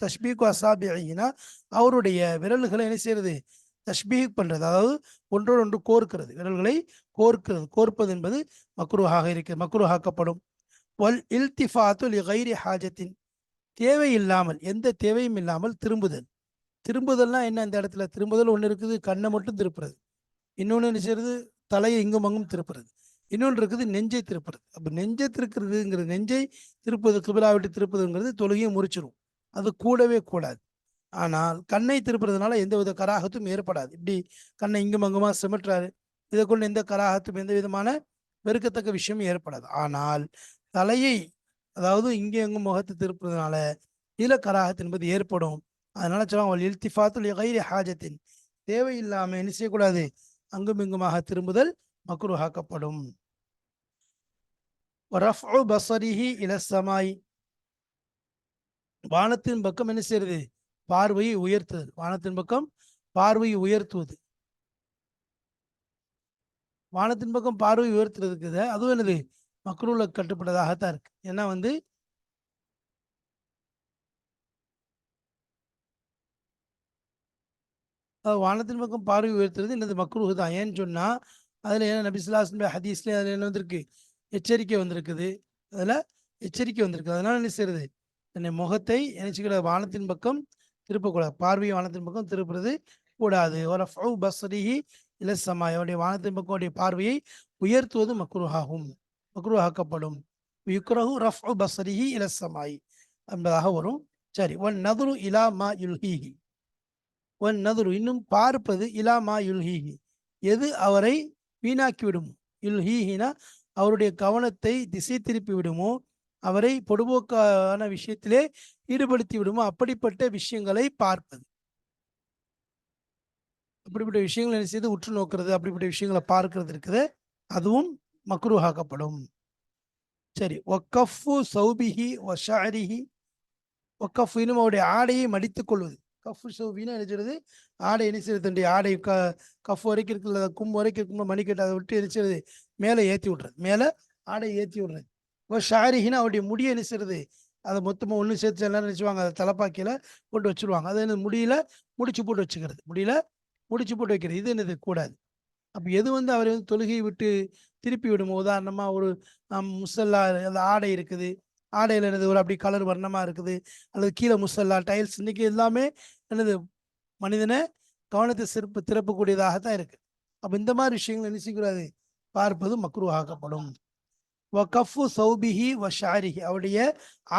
தஷ்பீக்கு அசாபினா அவருடைய விரல்களை என்ன செய்யறது, தஷ்பீக் பண்றது, அதாவது ஒன்றோடு ஒன்று கோர்க்கிறது, விரல்களை கோர்ப்பது என்பது மக்ரூஹாக்கப்படும். வல் இல்திஃபாத்து லிகைரி ஹாஜத்தின். தேவையில்லாமல், எந்த தேவையும் இல்லாமல் திரும்புதல். திரும்புதல்னா என்ன, இந்த இடத்துல திரும்புதல் ஒன்று இருக்குது, கண்ணை மட்டும் திருப்புறது. இன்னொன்று என்ன செய்யறது, தலையை இங்கும் அங்கும் திருப்புறது. இன்னொன்று இருக்குது நெஞ்சை திருப்புறது. அப்போ நெஞ்சை திருக்கிறதுங்கிறது, நெஞ்சை திருப்பது கிபிலா விட்டு திருப்பதுங்கிறது தொழுகையை முறிச்சிடும், அது கூடவே கூடாது. ஆனால் கண்ணை திருப்புறதுனால எந்தவித கராகத்தும் ஏற்படாது. இப்படி கண்ணை இங்கும் அங்குமா சிமிட்டுறாரு, இதை கொண்டு எந்த கராகத்தும் எந்த விதமான வெறுக்கத்தக்க விஷயம் ஏற்படாது. ஆனால் தலையை அதாவது இங்கே எங்கும் முகத்தை திருப்புறதுனால இதுல கராகத் என்பது ஏற்படும். அதனால சொல்லுவாங்க இல்திஃபாத்துல் லிகைரி ஹாஜத்தின், தேவையில்லாம என்ன செய்யக்கூடாது, அங்கும் இங்குமாக திரும்புதல் மக்ரூஹாக்கப்படும். ரஃபு பஸரிஹி இலஸ்ஸமாய். வானத்தின் பக்கம் என்ன செய்யறது, பார்வையை உயர்த்துதல். வானத்தின் பக்கம் பார்வையை உயர்த்துவது, வானத்தின் பக்கம் பார்வை உயர்த்துறதுக்கு அதுவும் என்னது மக்ரூல கட்டுப்பட்டதாகத்தான் இருக்கு. ஏன்னா வானத்தின் பக்கம் பார்வை உயர்த்துறது என்னது மக்ரூஹ் தான். ஏன்னு சொன்னா அதுல என்ன நபிசுல்லாஸ்ல ஹதீஸ்ல அதுல என்ன வந்திருக்கு, எச்சரிக்கை வந்திருக்குது, அதுல எச்சரிக்கை வந்திருக்கு. அதனால என்ன செய்யறது, என்னை முகத்தை நினைச்சுக்கிற வானத்தின் பக்கம் திருப்பக்கூடாது, பார்வை வானத்தின் பக்கம் திருப்புறது கூடாது. பஸ்ரிஹி இலசமாய், அவருடைய வானத்தின் பக்கம் பார்வையை உயர்த்துவது மக்ரூஹாகும், மக்ரூஹாக்கப்படும். யுக்ரஹு ரஃபு பஸ்ரிஹி இலசமாய் என்பதாக வரும். சரி. ஒன் நதுரு இலா மா யுல்ஹிஹி. ஒன் நதுரு இன்னும் பார்ப்பது, இலா மா யுல்ஹிஹி எது அவரை வீணாக்கிவிடும். யுல்ஹிஹினா அவருடைய கவனத்தை திசை திருப்பி விடுமோ, அவரை பொடுபோக்கான விஷயத்திலே ஈடுபடுத்தி விடுமோ அப்படிப்பட்ட விஷயங்களை பார்ப்பது. அப்படிப்பட்ட விஷயங்களை என்ன செய்து உற்று நோக்கிறது, அப்படிப்பட்ட விஷயங்களை பார்க்கிறது இருக்குது, அதுவும் மக்ரூஹாக்கப்படும். சரி, ஒக்கஃபு சௌபிஹி ஒஷாரிஹி, ஒக்கஃபு இன்னும் அவருடைய ஆடையை மடித்துக் கொள்வது. கஃபு சௌபின்னு நினைச்சிருது, ஆடை என்ன செய்யறது, தன்னுடைய ஆடை கஃப் வரைக்கும் இருக்குல்ல, கும் வரைக்கும் இருக்கும்போது மணிக்கட்டு அதை விட்டு நினைச்சிருது மேலே ஏற்றி விட்றது, மேலே ஆடை ஏற்றி விடுறது. இப்போ ஷாரிஹின்னு அவருடைய முடியை நினைச்சிருது, அதை மொத்தமாக ஒன்று சேர்த்து எல்லாரும் நினச்சிவாங்க, அதை தலைப்பாக்கியில் போட்டு வச்சுருவாங்க. அது என்ன முடியல முடிச்சு போட்டு வச்சுக்கிறது, முடியல முடிச்சு போட்டு வைக்கிறது, இது என்னது கூடாது. அப்போ எது வந்து அவர் வந்து தொழுகையை விட்டு திருப்பி விடுமோ, உதாரணமாக ஒரு முசல்லா அந்த ஆடை இருக்குது, ஆடையில் என்னது ஒரு அப்படி கலர் வர்ணமாக இருக்குது, அல்லது கீழே முசல்லா டைல்ஸ், இன்னைக்கு எல்லாமே என்னது மனிதனை கவனத்தை திறப்பக்கூடியதாக தான் இருக்கு. அப்போ இந்த மாதிரி விஷயங்கள் என்ன செய்யக்கூடாது, பார்ப்பது மக்ரூஹாக்கப்படும். வகஃபு சௌபிஹி வ ஷாரிஹி, அவருடைய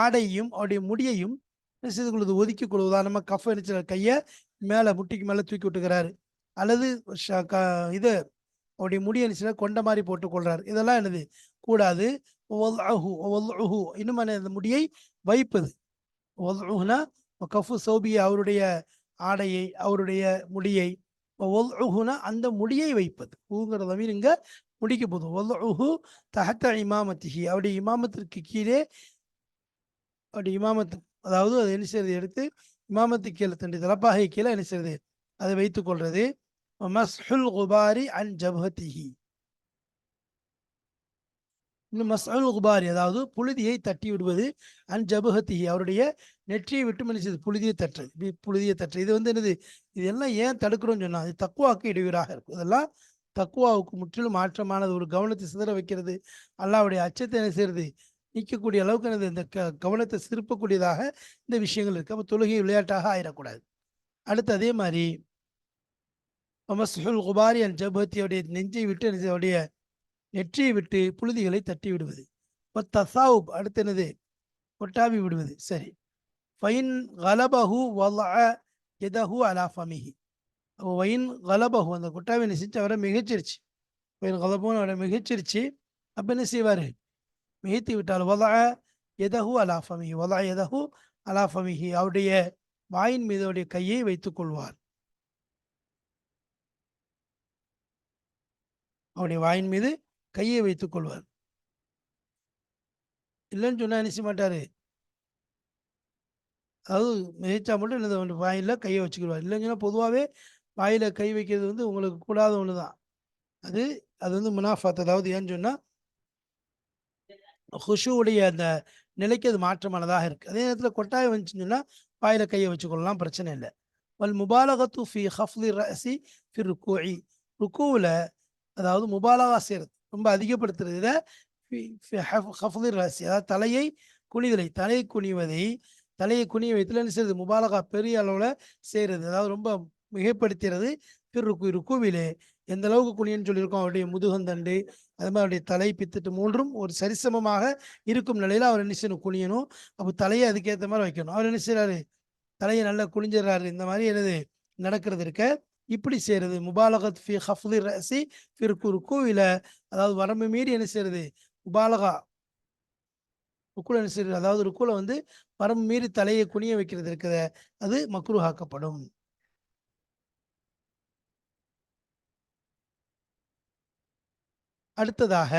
ஆடையும் அவருடைய முடியையும் என்ன செய்து கொள்வது, ஒதுக்கி கொள்வது. உதாரணமாக கஃப் நினைச்ச கையை மேலே முட்டிக்கு மேலே தூக்கி விட்டுக்கிறாரு, அல்லது இது அவருடைய முடியை நினைச்சா கொண்ட மாதிரி போட்டு கொள்றாரு, இதெல்லாம் என்னது கூடாது. இன்னும் அந்த முடியை வைப்பது, கஃபு சௌபிஹி அவருடைய ஆடையை அவருடைய முடியை, அந்த முடியை வைப்பது, ஊங்கிறத இங்க முடிக்க போதும். வல்லுஹு தஹத்த இமாமத்திஹி, அவருடைய இமாமத்திற்கு கீழே, அவருடைய இமாமத்து அதாவது அதை என்ன செய்யறது, எடுத்து இமாமத்து கீழே தன்னுடைய தலப்பாகை கீழே என்ன செய்யறது, அதை வைத்துக் கொள்றது. மஸ்ஹுல் குபாரி அன் ஜபஹத்திஹி, இன்னும் மஸ்ஹுல் குபாரி அதாவது புழுதியை தட்டி விடுவது, அன் ஜபஹத்திஹி அவருடைய நெற்றியை விட்டு மன்னிச்சது புழுதியை தட்டுறது, புழுதியை தட்டுறது. இது வந்து என்னது, இது எல்லாம் ஏன் தடுக்கிறோம்னு சொன்னா, அது தக்குவாக்கு இடையூறாக இருக்கும். இதெல்லாம் தக்குவாவுக்கு முற்றிலும் மாற்றமானது, ஒரு கவனத்தை சிதற வைக்கிறது, அல்லாஹ்வுடைய அச்சத்தை என்ன செய்யறது, நீக்கக்கூடிய அளவுக்கு எனது இந்த கவனத்தை சிறப்பக்கூடியதாக இந்த விஷயங்கள் இருக்கு. அப்போ தொழுகை விளையாட்டாக ஆயிடக்கூடாது. அடுத்து அதே மாதிரி மஸ்ஹுல் குபாரி அன் ஜபஹத்தியுடைய நெஞ்சை விட்டு அவருடைய நெற்றியை விட்டு புழுதிகளை தட்டி விடுவது. தசாவுப் அடுத்து என்னது, கொட்டாவி விடுவது. சரி, ஃபைன் கலபஹு வலஅ யதஹு அலா ஃபமிஹி, வயின் கலபஹு அந்த கொட்டாவி நெசிச்சு அவரை மிகச்சிருச்சு, வயின் கலபுன்னு அவரை மிகச்சிருச்சு, அப்போ என்ன செய்வார், மிகைத்து விட்டால் வலஅ யதஹு அலா ஃபமிஹி, வலஅ யதஹு அலா ஃபமிஹி அவருடைய வாயின் மீது அவருடைய கையை வைத்துக் கொள்வார், அவருடைய வாயின் மீது கையை வைத்துக் கொள்வார். இல்லைன்னு சொன்னா என்ன செய்ய மாட்டாரு, அதாவது மிதிச்சா மட்டும் இந்த வாயில கையை வச்சுக்கிடுவார். இல்லைன்னு சொன்னால் பொதுவாகவே வாயில கை வைக்கிறது வந்து உங்களுக்கு கூடாத ஒன்று தான். அது அது வந்து முனாஃபாத், அதாவது ஏன்னு சொன்னால் ஹுஷுவுடைய அந்த நிலைக்கு அது மாற்றமானதாக இருக்குது. அதே நேரத்தில் கொட்டாயம் வந்துச்சுன்னு சொன்னால் வாயில கையை வச்சுக்கொள்ளலாம், பிரச்சனை இல்லை. வல் முபாலகத்து ஃபி ஹஃப்லி ரஸி ஃபி ருக்கூஇ, ருக்கூவில் அதாவது முபாலகா செய்கிறது, ரொம்ப அதிகப்படுத்துறது இதை, ஹஃப்லி ரஸி அதாவது தலையை குனிதலை, தலையை குனிவதை, தலையை குனிய வைத்துல என்ன செய்யறது, முபாலகா பெரிய அளவில் செய்கிறது, அதாவது ரொம்ப மிகைப்படுத்துகிறது. ருக்குவிலே எந்த அளவுக்கு குனியன்னு சொல்லியிருக்கோம், அவருடைய முதுகந்தண்டு அது மாதிரி அவருடைய தலை பித்துட்டு மூன்றும் ஒரு சரிசமமாக இருக்கும் நிலையில் அவர் என்ன செய்யணும், குனியணும். அப்போ தலையை அதுக்கேற்ற மாதிரி வைக்கணும். அவர் என்ன செய்யறாரு, தலையை நல்லா குனிஞ்சிடறாரு, இந்த மாதிரி என்னது நடக்கிறது இருக்க, இப்படி செய்யறது முபாலகத் ஃபி ஹஃப்லி ரஸி ஃபி ருக்குவில, அதாவது வரம்பு மீறி என்ன செய்யறது, முபாலகா ருக்குல என்ன செய்யறது, அதாவது ருக்குல வந்து வரம்பு மீறி தலையை குனிய வைக்கிறது இருக்குது, அது மக்ரூஹாக்கப்படும். அடுத்ததாக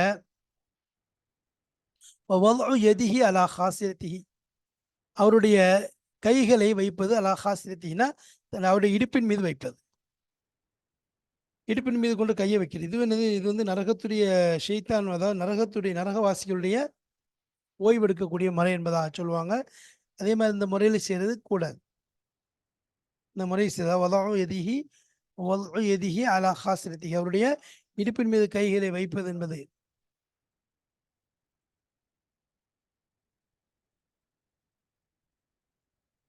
எதிஹி அலா ஹாசிரத்திஹி, அவருடைய கைகளை வைப்பது, அலா ஹாசிரத்திஹினா அவருடைய இடுப்பின் மீது வைப்பது, இடுப்பின் மீது கொண்டு கையை வைக்கிறது. இது என்னது, இது வந்து நரகத்துடைய ஷெய்தான், அதாவது நரகவாசிகளுடைய ஓய்வெடுக்கக்கூடிய முறை என்பதாக சொல்லுவாங்க. அதே மாதிரி இந்த முறையில் செய்கிறது கூடாது. இந்த முறை செய்தால் எதிஹி அலா ஹாசிரத்திஹி, அவருடைய இடுப்பின் மீது கைகளை வைப்பது என்பது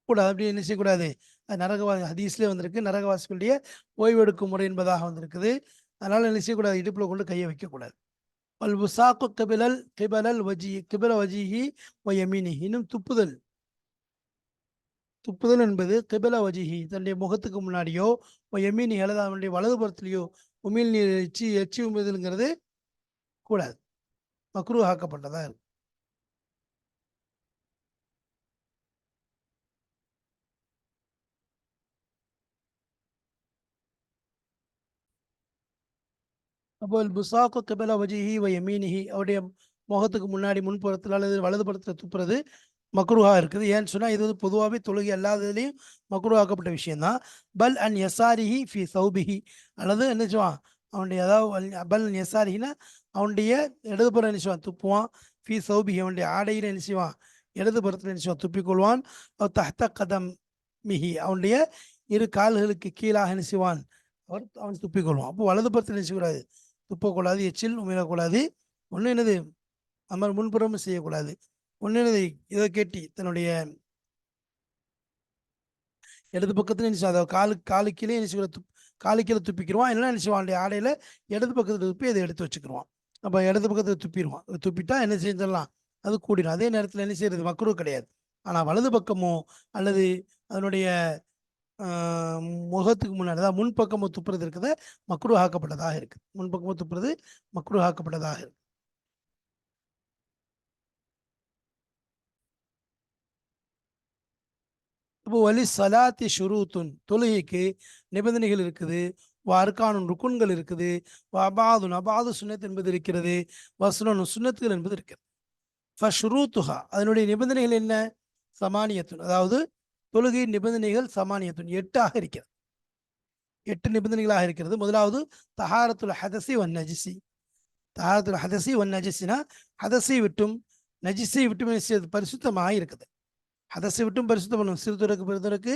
கூடாது. அப்படி என்ன செய்யக்கூடாது, நரகவாசி ஹதீஸ்லேயே வந்திருக்கு, நரகவாசிகளுடைய ஓய்வெடுக்கும் முறை என்பதாக வந்திருக்குது. அதனால என்ன செய்யக்கூடாது, இடுப்பில் கொண்டு கையை வைக்கக்கூடாது. வல்புசாக்கு கிபலல் வஜி கிபல வஜிஹி வ யமீனிஹி, இன்னும் துப்புதல், துப்புதல் என்பது கிபல வஜிஹி தன்னுடைய முகத்துக்கு முன்னாடியோ, யமீனி அல்லது அவனுடைய வலதுபுறத்திலேயோ உமிழ் நீர் எச்சி உமிழ்தல்ங்கிறது கூடாது. மக்ரூஹ் ஆக்கப்பட்டதா இருக்கு. அப்போ புசாக்கு கிபல வஜிஹி வ யமீனிஹி, அவருடைய முகத்துக்கு முன்னாடி முன்புறத்தில் அல்லது வலதுபுறத்தில் துப்புறது மக்ரூஹா இருக்குது. ஏன்னு சொன்னால் இது வந்து பொதுவாகவே தொழுகை அல்லாததுலேயும் மக்ரூஹாக்கப்பட்ட விஷயம்தான். பல் அன் யசாரிஹி ஃபி சௌபிஹி, அல்லது என்ன செய்வான் அவனுடைய, அதாவது பல் அன் யசாரிஹினா அவனுடைய இடதுபுறம் என்ன செய்வான் துப்புவான். ஃபி சௌபிஹி, அவனுடைய ஆடையில் என்ன செய்வான் இடதுபுறத்தில் என்ன செய்வான் துப்பிக்கொள்வான். தஹ்த கதம் மிஹி, அவனுடைய இரு கால்களுக்கு கீழாக என்ன செய்வான் அவன் துப்பிக்கொள்வான். அப்போ வலதுபுறத்தில் என்ன செய்யக்கூடாது, துப்பக்கூடாது, எச்சில் உமிழக்கூடாது. ஒன்று என்னது நம்ம முன்புறமும் செய்யக்கூடாது. ஒன்று என்னது இதை கேட்டி தன்னுடைய இடது பக்கத்துல என்ன அதை காலு கீழே என்ன காலு கீழே துப்பிக்கிடுவான். இல்லைன்னா என்ன செய்வான் ஆடையில் இடது பக்கத்தில் துப்பி அதை எடுத்து வச்சுக்கிடுவான். அப்போ இடது பக்கத்தில் துப்பிடுவான். துப்பிட்டா என்ன செஞ்சிடலாம், அது கூடிடும். அதே நேரத்தில் என்ன செய்யறது மக்ரூ கிடையாது. ஆனால் வலது பக்கமோ அல்லது அதனுடைய முகத்துக்கு முன்னாடி, அதாவது முன்பக்கமோ துப்புறது இருக்கிறத மக்ரூ ஆக்கப்பட்டதாக இருக்குது. முன்பக்கமோ துப்புறது மக்ரூ ஆக்கப்பட்டதாக இருக்கு. இப்போ வலி சலாத்தி ஷுரூத்துன், தொழுகைக்கு நிபந்தனைகள் இருக்குது. அர்கானுன் ருக்குன்கள் இருக்குது. அபாதுன் அபாது சுன்னத் என்பது இருக்கிறது. வசுனனு சுன்னத்துகள் என்பது இருக்கிறது. ஃபஷ்ரூத்துஹா, அதனுடைய நிபந்தனைகள் என்ன? சமானியத்துன், அதாவது தொழுகை நிபந்தனைகள் சமானியத்துன் 8ஆக இருக்கிறது. 8 நிபந்தனைகளாக இருக்கிறது. முதலாவது தஹாரத்துல் ஹதசி வன் நஜிசி. தஹாரத்துல் ஹதசி வன் நஜிசினா ஹதஸை விட்டும் நஜிஸை விட்டும் பரிசுத்தமாக இருக்குது. ஹதஸை விட்டும் பரிசுத்தம் பண்ணும், சிறுதுறக்கு பெருதுறக்கு.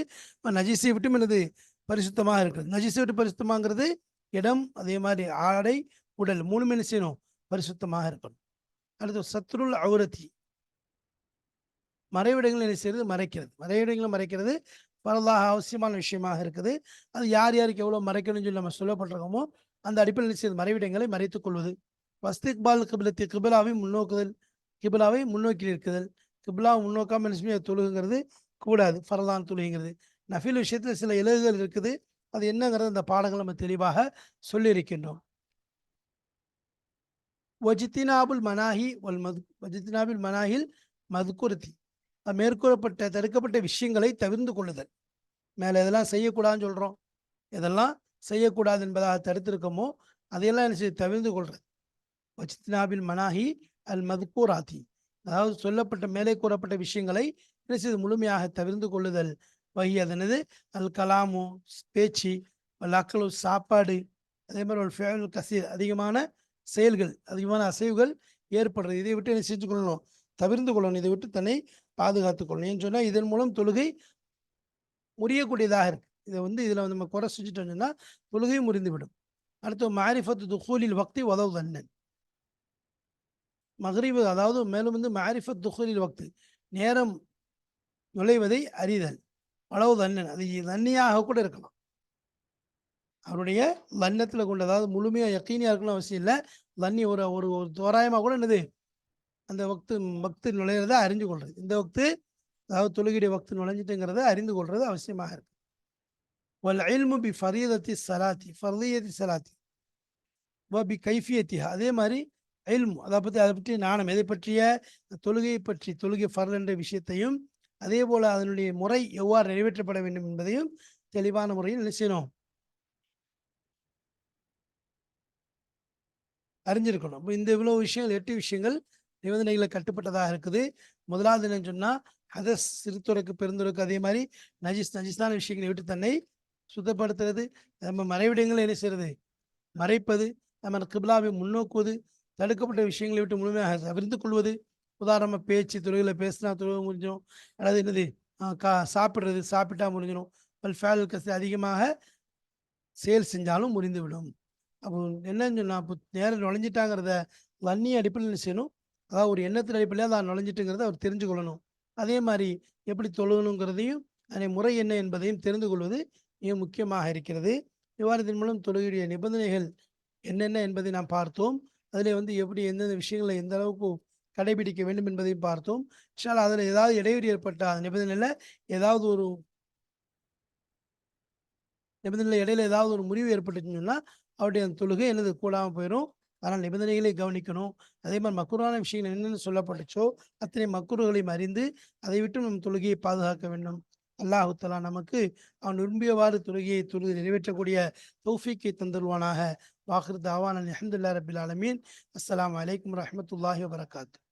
நஜிஸை விட்டும் என்னது பரிசுத்தமாக இருக்குது. நஜிஸை விட்டு பரிசுத்தமாங்கிறது இடம், அதே மாதிரி ஆடை, உடல், மூணுமே என்ன செய்யணும் பரிசுத்தமாக இருக்கணும். அடுத்து சத்ருல் அவுரத்தி, மறைவிடங்கள் என்ன செய்யறது மறைக்கிறது. மறைவிடங்களை மறைக்கிறது பரவலாக அவசியமான விஷயமாக இருக்குது. அது யார் யாருக்கு எவ்வளோ மறைக்கணும்னு சொல்லி நம்ம சொல்லப்படுறோமோ அந்த அடிப்படையில் என்ன செய்யுது மறைவிடங்களை மறைத்துக் கொள்வது. வஸ்திக்பால் கிபிலத்தி, கிபிலாவை முன்னோக்குதல், கிபிலாவை முன்னோக்கி இருக்குதல். கிபிலா முன்னோக்காம என்ன செய்ய தொழுகுங்கிறது கூடாது, ஃபரலான் தொழுகிறது. நஃபில் விஷயத்தில் சில இலகுகள் இருக்குது. அது என்னங்கிறது அந்த பாடங்கள் நம்ம தெளிவாக சொல்லியிருக்கின்றோம். வஜித்தினாபுல் மனாஹி வல் மது, வஜித்தினாபில் மனாஹில் மதுக்குருத்தி, மேற்கூறப்பட்ட தடுக்கப்பட்ட விஷயங்களை தவிர்ந்து கொள்ளுதல். மேலே எதெல்லாம் செய்யக்கூடாதுன்னு சொல்கிறோம், எதெல்லாம் செய்யக்கூடாது என்பதாக தடுத்திருக்கோமோ அதையெல்லாம் என்ன செய்ய தவிர்ந்து கொள்றது. வஜித்னாபில் மனாஹி அல் மதுக்கூராத்தி, அதாவது சொல்லப்பட்ட மேலே கூறப்பட்ட விஷயங்களை என்ன செய்து முழுமையாக தவிர்ந்து கொள்ளுதல். வகி அதனது அல் கலாமு பேச்சு, அக்லு சாப்பாடு, அதே மாதிரி ஒரு ஃபேல் கசீர் அதிகமான செயல்கள், அதிகமான அசைவுகள் ஏற்படுறது. இதை விட்டு என்ன செஞ்சு கொள்ளணும் தவிர்ந்து கொள்ளணும். இதை விட்டு தன்னை பாதுகாத்துக் கொள்ளணும். ஏன்னு சொன்னால் இதன் மூலம் தொழுகை முறியக்கூடியதாக இருக்கு. இதை வந்து இதில் நம்ம குறை செஞ்சுட்டோம்னு சொன்னால் தொழுகை முறிந்துவிடும். அடுத்து மாரிஃபத்து துஹூலில் வக்தி உதவு தன்னன், மகரிபு, அதாவது மேலும் வந்து மாரிஃபத் துஹூலில் வக்தி, நேரம் நுழைவதை அறிதல். அளவு தன்னன், அது தண்ணியாக கூட இருக்கலாம். அவருடைய லன்னத்தில் கொண்டு, அதாவது முழுமையாக யக்கீனியாக இருக்கணும் அவசியம் இல்லை. லன்னி ஒரு ஒரு தோராயமாக கூட என்னது அந்த வக்து நுழையிறத அறிஞ்சு கொள்றது. இந்த வக்து, அதாவது தொழுகையுடைய வக்து நுழைஞ்சிட்டுங்கிறத அறிந்து கொள்வது அவசியமாக இருக்கு. வல் இல்மு பி ஃபரீதத்தி ஸலாத்தி, ஃபர்லியத்தி ஸலாத்தி வ பி கைஃபியத்திஹா, அதே மாதிரி இல்மு, அதை பற்றி ஞானம், எதை பற்றிய தொழுகையை பற்றி, தொழுகை ஃபர்ல் என்ற விஷயத்தையும் அதே போல அதனுடைய முறை எவ்வாறு நிறைவேற்றப்பட வேண்டும் என்பதையும் தெளிவான முறையில் என்ன செய்யணும் அறிஞ்சிருக்கணும். அப்போ இந்த இவ்வளவு விஷயங்கள் 8 விஷயங்கள் நிபந்தனைகளை கட்டுப்பட்டதாக இருக்குது. முதலாவது என்னன்னு சொன்னால் ஹதஸ், சிறுத்துறைக்கு பெருந்துறைக்கு, அதே மாதிரி நஜிஸான விஷயங்களை விட்டு தன்னை சுத்தப்படுத்துறது. நம்ம மறைவிடங்களை என்ன செய்யறது மறைப்பது, நம்ம கிபிலாவை முன்னோக்குவது, தடுக்கப்பட்ட விஷயங்களை விட்டு முழுமையாக தவிர்த்து கொள்வது. உதாரணமாக பேச்சு, தொழுகையில் பேசினா தொழுகை முடிஞ்சிடும், அதாவது என்னது சாப்பிட்றது, சாப்பிட்டா முடிஞ்சிடும். ஃபேல் கசி, அதிகமாக செயல் செஞ்சாலும் முறிந்துவிடும். அப்போ என்னன்னு சொன்னால் அப்போ நேரம் நுழைஞ்சிட்டாங்கிறத வன்னிய அடிப்படையில் செய்யணும். அதாவது ஒரு எண்ணத்தின் அடிப்படையில் தான் நுழைஞ்சிட்டுங்கிறத அவர் தெரிஞ்சு கொள்ளணும். அதே மாதிரி எப்படி தொழுகணுங்கிறதையும் அதனை முறை என்ன என்பதையும் தெரிந்து கொள்வது மிக முக்கியமாக இருக்கிறது. விவாதத்தின் மூலம் தொழுகையுடைய நிபந்தனைகள் என்னென்ன என்பதை நாம் பார்த்தோம். அதில் வந்து எப்படி எந்தெந்த விஷயங்களை எந்த அளவுக்கு கடைபிடிக்க வேண்டும் என்பதையும் பார்த்தோம். அதில் ஏதாவது இடைவெளி ஏற்பட்ட அந்த நிபந்தனையில் ஏதாவது ஒரு நிபந்தனையில் இடையில ஏதாவது ஒரு முறிவு ஏற்பட்டுச்சுன்னு சொன்னால் அவருடைய அந்த தொழுகை என்னது கூடாமல் போயிடும். அதனால் நிபந்தனைகளை கவனிக்கணும். அதே மாதிரி மக்ரூஹான விஷயங்கள் என்னென்ன சொல்லப்பட்டுச்சோ அத்தனை மக்ரூஹ்களையும் அறிந்து அதை விட்டு நம் தொழுகையை பாதுகாக்க வேண்டும். அல்லாஹு தஆலா நமக்கு அவன் விரும்பியவாறு தொழுகையை தொழுது நிறைவேற்றக்கூடிய தௌஃபீக்கை தந்தருவானாக. வாஹிர் தாவானா அல்ஹம்துலில்லாஹி ரப்பில் ஆலமீன். அஸ்ஸலாமு அலைக்கும் வரஹ்மத்துல்லாஹி வபரகாத்துஹு.